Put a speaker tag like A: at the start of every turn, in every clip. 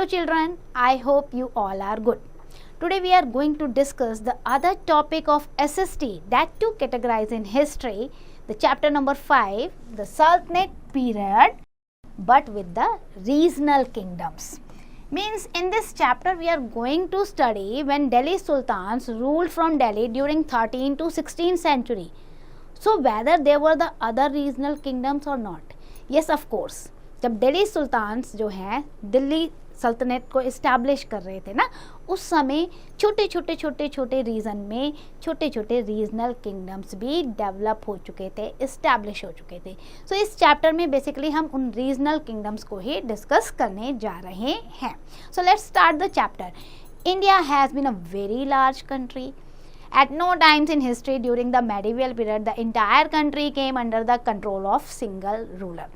A: children, I hope you all are good. Today we are going to discuss the other topic of SST, that too categorized in history, the chapter number 5, the Sultanate period, but with the regional kingdoms. Means in this chapter we are going to study when Delhi Sultans ruled from Delhi during 13th to 16th century. So whether there were the other regional kingdoms or not. Yes, of course. जब Delhi sultans जो हैं दिल्ली सल्तनत को establish कर रहे थे ना, उस समय छोटे रीजन में छोटे रीजनल किंगडम्स भी डेवलप हो चुके थे, इस्टेब्लिश हो चुके थे. सो इस चैप्टर में बेसिकली हम उन रीजनल किंगडम्स को ही डिस्कस करने जा रहे हैं. So let's start the chapter. India has been a very large country. At no times in history during the medieval period the entire country came under the control of single ruler.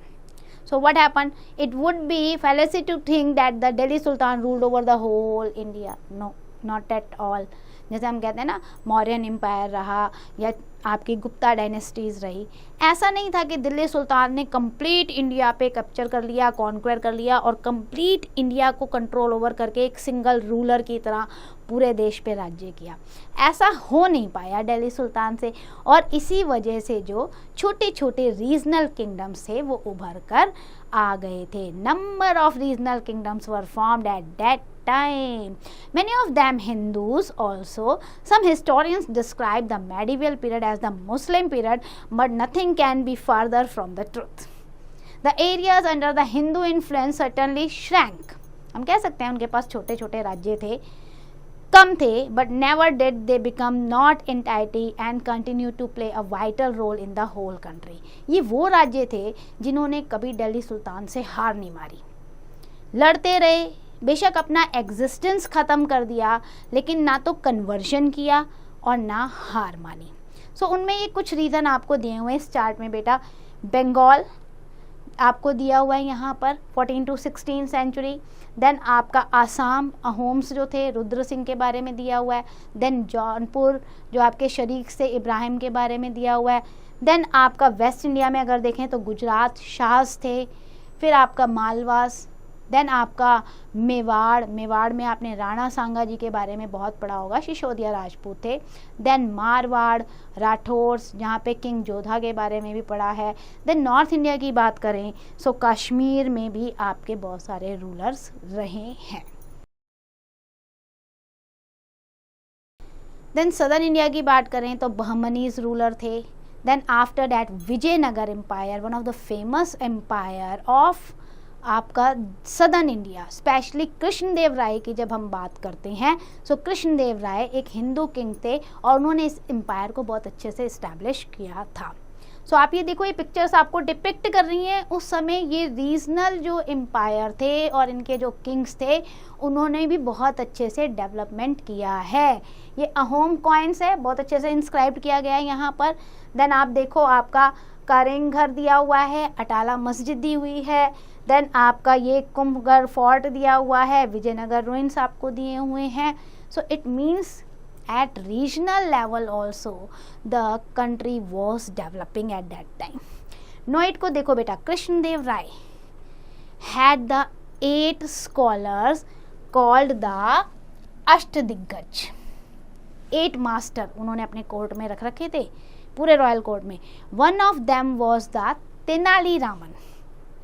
A: So what happened? It would be fallacy to think that the Delhi Sultan ruled over the whole India. No, not at all. जैसे हम कहते हैं ना Mauryan empire रहा या आपकी Gupta dynasties रही, ऐसा नहीं था कि दिल्ली सुल्तान ने कंप्लीट इंडिया पे कैप्चर कर लिया, कॉन्क्वेर कर लिया और कंप्लीट इंडिया को कंट्रोल ओवर करके एक सिंगल रूलर की तरह पूरे देश पे राज्य किया. ऐसा हो नहीं पाया दिल्ली सुल्तान से, और इसी वजह से जो छोटे रीजनल किंगडम्स थे वो उभर कर आ गए थे. Number of regional kingdoms were formed at that time. Many of them Hindus also. Some historians describe the medieval period as the Muslim period, but nothing can be further from the truth. The areas under the Hindu influence certainly shrank. हम कह सकते हैं उनके पास छोटे राज्य थे, कम थे, but never did they become not entirety and continue to play a vital role in the whole country. ये वो राज्य थे जिन्होंने कभी दिल्ली सुल्तान से हार नहीं मारी, लड़ते रहे, बेशक अपना एग्जिस्टेंस ख़त्म कर दिया, लेकिन ना तो कन्वर्जन किया और ना हार मानी. सो उनमें ये कुछ रीज़न आपको दिए हुए हैं इस चार्ट में बेटा. बंगाल आपको दिया हुआ है यहाँ पर 14 to 16 सेंचुरी. देन आपका आसाम अहोम्स जो थे रुद्र सिंह के बारे में दिया हुआ है. देन जौनपुर जो आपके शरीक से इब्राहिम के बारे में दिया हुआ है. देन आपका वेस्ट इंडिया में अगर देखें तो गुजरात शाहस थे. फिर आपका मालवास. देन आपका मेवाड़ में आपने राणा सांगा जी के बारे में बहुत पढ़ा होगा, सिसोदिया राजपूत थे. देन मारवाड़ राठौर्स जहाँ पे किंग जोधा के बारे में भी पढ़ा है. देन नॉर्थ इंडिया की बात करें सो कश्मीर में भी आपके बहुत सारे रूलर्स रहे हैं. देन सदर्न इंडिया की बात करें तो बहमनीज रूलर थे. Then after that Vijayanagara empire, one of the famous empire of आपका southern India, specially Krishnadeva Raya की जब हम बात करते हैं सो कृष्णदेव राय एक हिंदू किंग थे और उन्होंने इस एम्पायर को बहुत अच्छे से इस्टेब्लिश किया था. सो आप ये देखो, ये पिक्चर्स आपको डिपिक्ट कर रही हैं उस समय ये रीजनल जो एम्पायर थे और इनके जो किंग्स थे उन्होंने भी बहुत अच्छे से डेवलपमेंट किया है. ये अहोम कॉइन्स है, बहुत अच्छे से इंस्क्राइब किया गया है यहाँ पर. देन आप देखो आपका कारेंग घर दिया हुआ है, अटाला मस्जिद दी हुई है. देन आपका ये कुंभगढ़ फोर्ट दिया हुआ है, विजयनगर रूइंस आपको दिए हुए हैं. So it means at regional level also the country was developing at that time. नोएट को देखो बेटा, कृष्णदेव राय had the 8 scholars called the Ashtadiggaja. 8 master उन्होंने अपने कोर्ट में रख रखे थे, पूरे रॉयल कोर्ट में. One of them was the Tenali Raman.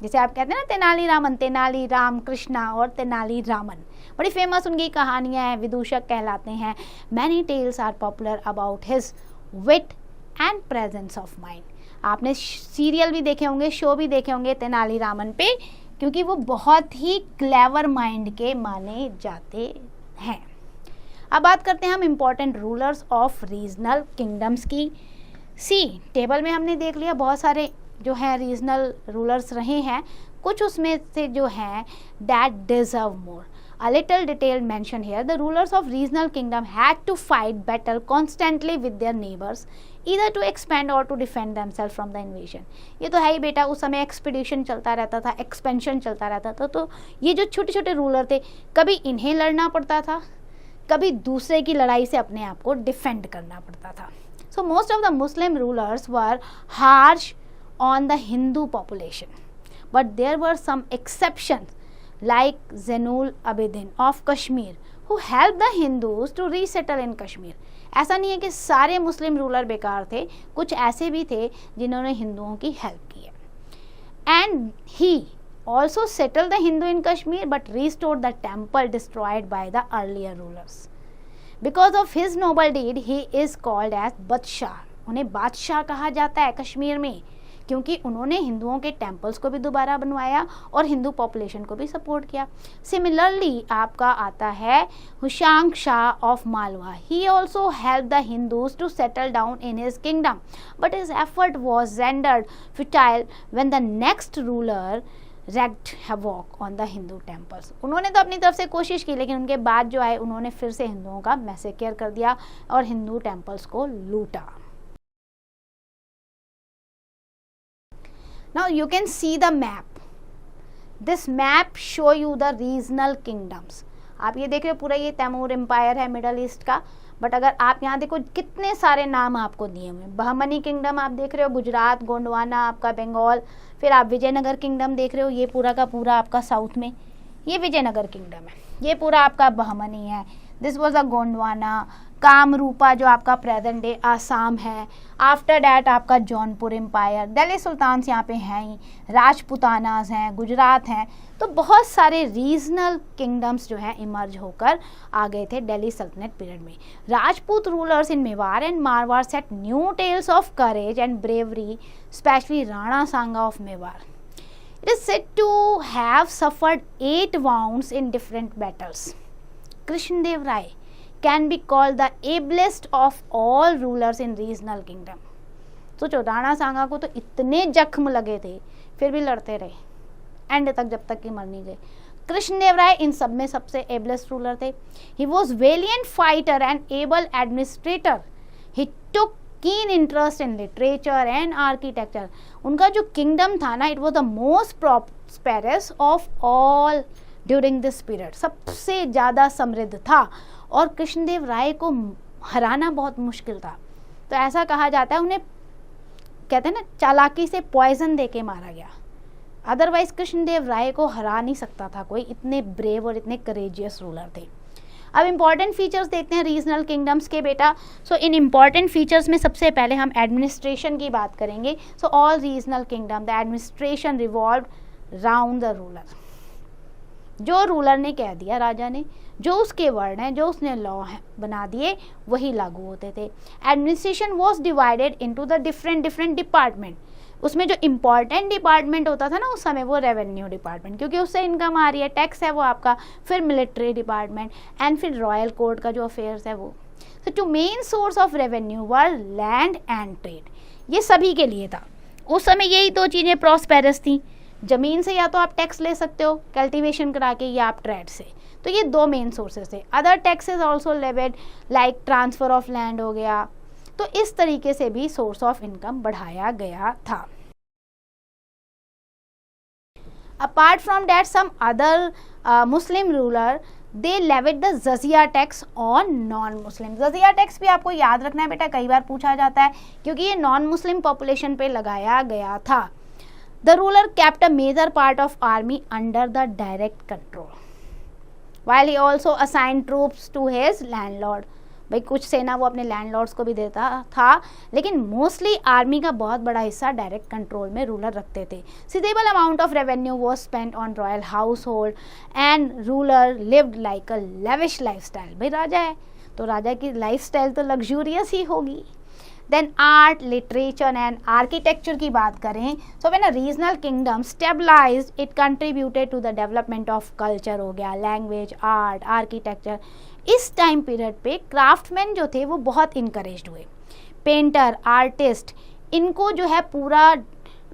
A: जैसे आप कहते हैं ना तेनाली रामन, तेनाली राम कृष्णा और तेनाली रामन, बड़ी फेमस उनकी कहानियाँ हैं, विदूषक कहलाते हैं. Many tales are popular about his wit and presence of mind. आपने सीरियल भी देखे होंगे, शो भी देखे होंगे तेनाली रामन पे, क्योंकि वो बहुत ही क्लेवर माइंड के माने जाते हैं. अब बात करते हैं हम important rulers of regional kingdoms की. टेबल में हमने देख लिया बहुत सारे जो है रीजनल रूलर्स रहे हैं. कुछ उसमें से जो हैं that deserve more. A little detailed mention here. The rulers of regional kingdom had to fight battle constantly with their neighbors, either to expand or to defend themselves from the invasion. ये तो है ही बेटा, उस समय expedition चलता रहता था, expansion चलता रहता था. तो ये जो छोटे रूलर थे, कभी इन्हें लड़ना पड़ता था, कभी दूसरे की लड़ाई से अपने आप को डिफेंड करना पड़ता था. So most of the Muslim rulers were harsh on the Hindu population, but there were some exceptions like Zainul Abidin of Kashmir who helped the Hindus to resettle in Kashmir. ऐसा नहीं है कि सारे मुस्लिम ruler बेकार थे, कुछ ऐसे भी थे जिन्होंने हिंदुओं की हेल्प की है. And he also settled the Hindu in Kashmir but restored the temple destroyed by the earlier rulers. Because of his noble deed he is called as Badshah. उन्हें बादशाह कहा जाता है कश्मीर में क्योंकि उन्होंने हिंदुओं के टेम्पल्स को भी दोबारा बनवाया और हिंदू पॉपुलेशन को भी सपोर्ट किया. सिमिलरली आपका आता है Hushang Shah of Malwa. He also help the Hindus to settle down in his kingdom but his effort was rendered futile when the next ruler wreaked havoc on the Hindu temples. उन्होंने तो अपनी तरफ से कोशिश की लेकिन उनके बाद जो आए उन्होंने फिर से हिंदुओं का मैसेकर कर दिया और हिंदू टेम्पल्स को लूटा. Now you can see the map. This map show you the regional kingdoms. आप ये देख रहे हो पूरा ये तैमूर एम्पायर है मिडल ईस्ट का. बट अगर आप यहाँ देखो कितने सारे नाम आपको दिए हुए हैं. बहमनी किंगडम आप देख रहे हो, गुजरात, गोंडवाना आपका बंगाल. फिर आप विजयनगर किंगडम देख रहे हो, ये पूरा का पूरा आपका साउथ में ये विजयनगर किंगडम है. ये पूरा आपका बहमनी है. This was a Gondwana. Kamrupa जो आपका प्रेजेंट डे आसाम है. आफ्टर डैट आपका जौनपुर एम्पायर. दिल्ली सुल्तान्स यहाँ पे हैं ही. राजपुतानाज हैं, गुजरात हैं. तो बहुत सारे रीजनल किंगडम्स जो हैं इमर्ज होकर आ गए थे दिल्ली सल्तनत पीरियड में. Rajput rulers in Mewar and Marwar set new tales of courage and bravery, specially Rana Sanga of Mewar. It is said to have suffered 8 wounds in different battles. Krishnadeva Raya can be called the ablest of all rulers in regional kingdom. सोचो राणा सांगा को तो इतने जख्म लगे थे फिर भी लड़ते रहे एंड तक जब तक कि मर नहीं गए. कृष्णदेव राय इन सब में सबसे एबलेस्ट रूलर थे. He was valiant fighter and able administrator. He took keen interest in literature and architecture. उनका जो किंगडम था ना, it was the most prosperous of all during this period. सबसे ज़्यादा समृद्ध था और कृष्णदेव राय को हराना बहुत मुश्किल था. तो ऐसा कहा जाता है उन्हें कहते हैं ना चालाकी से पॉइजन देके मारा गया. अदरवाइज कृष्णदेव राय को हरा नहीं सकता था कोई. इतने ब्रेव और इतने करेजियस रूलर थे. अब इम्पॉर्टेंट फीचर्स देखते हैं रीजनल किंगडम्स के बेटा. सो इन इम्पॉर्टेंट फीचर्स में सबसे पहले हम एडमिनिस्ट्रेशन की बात करेंगे. So all regional kingdom the administration revolve round the ruler. जो रूलर ने कह दिया राजा ने, जो उसके वर्ड हैं, जो उसने लॉ बना दिए वही लागू होते थे. Administration was divided into the different department. उसमें जो इम्पॉर्टेंट डिपार्टमेंट होता था ना उस समय वो रेवेन्यू डिपार्टमेंट, क्योंकि उससे इनकम आ रही है, टैक्स है वो आपका. फिर मिलिट्री डिपार्टमेंट एंड फिर रॉयल कोर्ट का जो अफेयर्स है वो. So two main source of revenue were land and trade. ये सभी के लिए था. उस समय यही 2 चीज़ें प्रॉस्पेरस थी. ज़मीन से या तो आप टैक्स ले सकते हो कल्टीवेशन करा के, या आप ट्रेड से. तो ये 2 मेन सोर्सेस थे. Other taxes also levied like transfer of land हो गया. तो इस तरीके से भी सोर्स ऑफ इनकम बढ़ाया गया था. Apart from that some other Muslim ruler they levied the jizya tax on non Muslim. Jizya tax भी आपको याद रखना है बेटा, कई बार पूछा जाता है क्योंकि ये नॉन मुस्लिम पॉपुलेशन पे लगाया गया था. The ruler kept a major part of army under the direct control, while he also assigned troops to his landlord. भाई कुछ सेना वो अपने लैंडलॉर्ड्स को भी देता था, लेकिन मोस्टली आर्मी का बहुत बड़ा हिस्सा डायरेक्ट कंट्रोल में रूलर रखते थे. Sizable amount of revenue was spent on royal household and ruler lived like a lavish lifestyle. भाई राजा है तो राजा की लाइफस्टाइल तो लग्जूरियस ही होगी. Then art, literature and architecture की बात करें, so when a regional kingdom stabilised it contributed to the development of culture हो गया, लैंग्वेज, आर्ट, आर्किटेक्चर. इस टाइम पीरियड पे क्राफ्टमैन जो थे वो बहुत इनकरेज्ड हुए. पेंटर, आर्टिस्ट, इनको जो है पूरा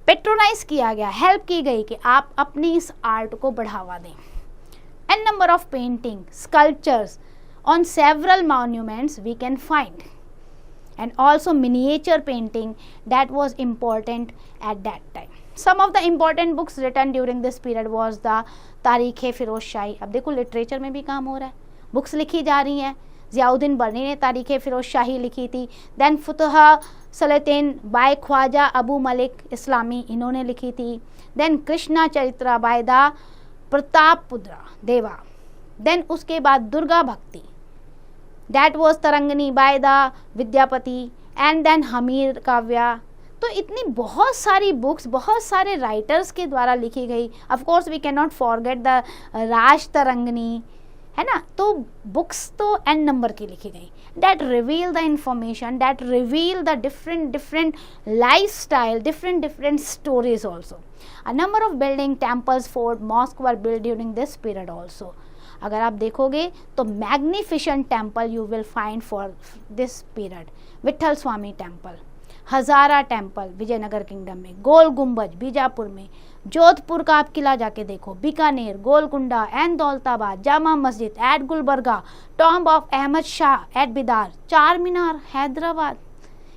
A: पेट्रोनाइज किया गया, हेल्प की गई कि आप अपनी इस आर्ट को बढ़ावा दें. An number of painting, sculptures on several monuments we can find. And also miniature painting that was important at that time. Some of the important books written during this period was the तारीख़ फ़िरोज़ शाही. अब देखो literature में भी काम हो रहा है, books लिखी जा रही हैं. ज़ियाउद्दीन बर्नी ने तारीख़ फ़िरोज़ शाही लिखी थी. दैन फुतह सलतीन बाय ख्वाजा अबू मलिक इस्लामी, इन्होंने लिखी थी. Then Krishna Charitra by the Pratapputra Deva, then उसके बाद Durga Bhakti, that was Tarangini by the Vidyapati, and then Hammir Kavya. तो इतनी बहुत सारी बुक्स बहुत सारे राइटर्स के द्वारा लिखी गई। Of course we can not forget the Raj Tarangini, है ना। तो बुक्स तो एन नंबर की लिखी गई, that reveal the information, that reveal the different lifestyle, different stories also. A number of building, temples, fort, mosque were build during this period also. अगर आप देखोगे तो magnificent temple you will find for this period. Vitthala Swami temple, Hazara temple Vijayanagara kingdom में, गोल गुम्बज बीजापुर में, जोधपुर का आप किला जाके देखो, Bikaner, Golconda and Daulatabad, Jama Masjid at Gulbarga, tomb of Ahmad Shah at Bidar, Char Minar Hyderabad.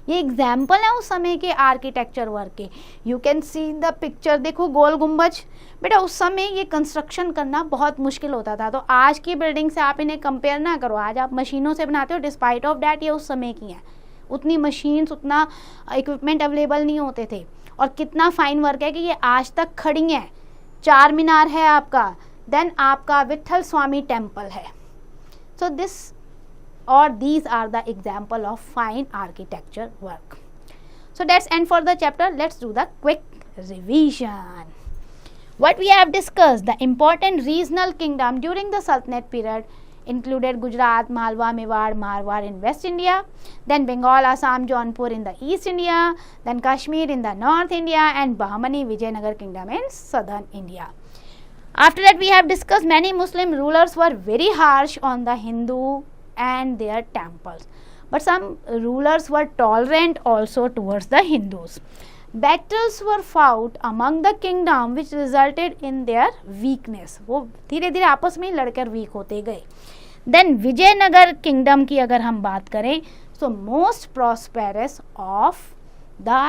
A: ये एग्जाम्पल है उस समय के आर्किटेक्चर वर्क के। You can see the picture, देखो गोल गुम्बज, बेटा उस समय ये कंस्ट्रक्शन करना बहुत मुश्किल होता था। तो आज की बिल्डिंग से आप इन्हें कंपेयर ना करो, आज आप मशीनों से बनाते हो, डिस्पाइट ऑफ डैट ये उस समय की हैं। उतनी मशीन्स, उतना इक्विपमेंट अवेलेबल नहीं होते थे। और कितना फाइन वर्क है कि ये आज तक खड़ी हैं। चार मीनार है आपका, देन आपका विठल स्वामी टेम्पल है। सो दिस और these are the example of fine architecture work. So that's end for the chapter. Let's do the quick revision. What we have discussed, the important regional kingdom during the Sultanate period included Gujarat, Malwa, Mewar, Marwar in West India, then Bengal, Assam, Jaunpur in the East India, then Kashmir in the North India, and Bahmani, Vijayanagar kingdom in Southern India. After that we have discussed many Muslim rulers were very harsh on the Hindu and their temples, but some rulers were tolerant also towards the Hindus. Battles were fought among the kingdom which resulted in their weakness. वो धीरे धीरे आपस में लड़कर week होते गए. Then Vijayanagar kingdom की अगर हम बात करें, so most prosperous of the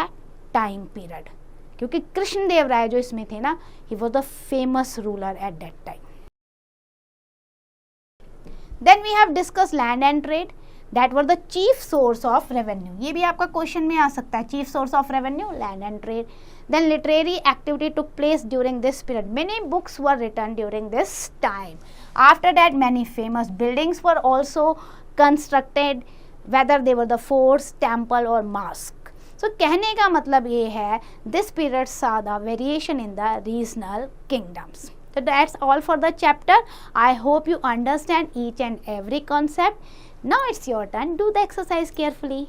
A: time period, क्योंकि कृष्णदेव राय जो इसमें थे ना, he was the famous ruler at that time. Then we have discussed land and trade, that were the chief source of revenue. ये भी आपका क्वेश्चन में आ सकता है, chief source of revenue, land and trade. Then literary activity took place during this period. Many books were written during this time. After that, many famous buildings were also constructed, whether they were the forts, temple or mosque. So कहने का मतलब ये है, this period saw the variation in the regional kingdoms. So that's all for the chapter. I hope you understand each and every concept. Now it's your turn. Do the exercise carefully.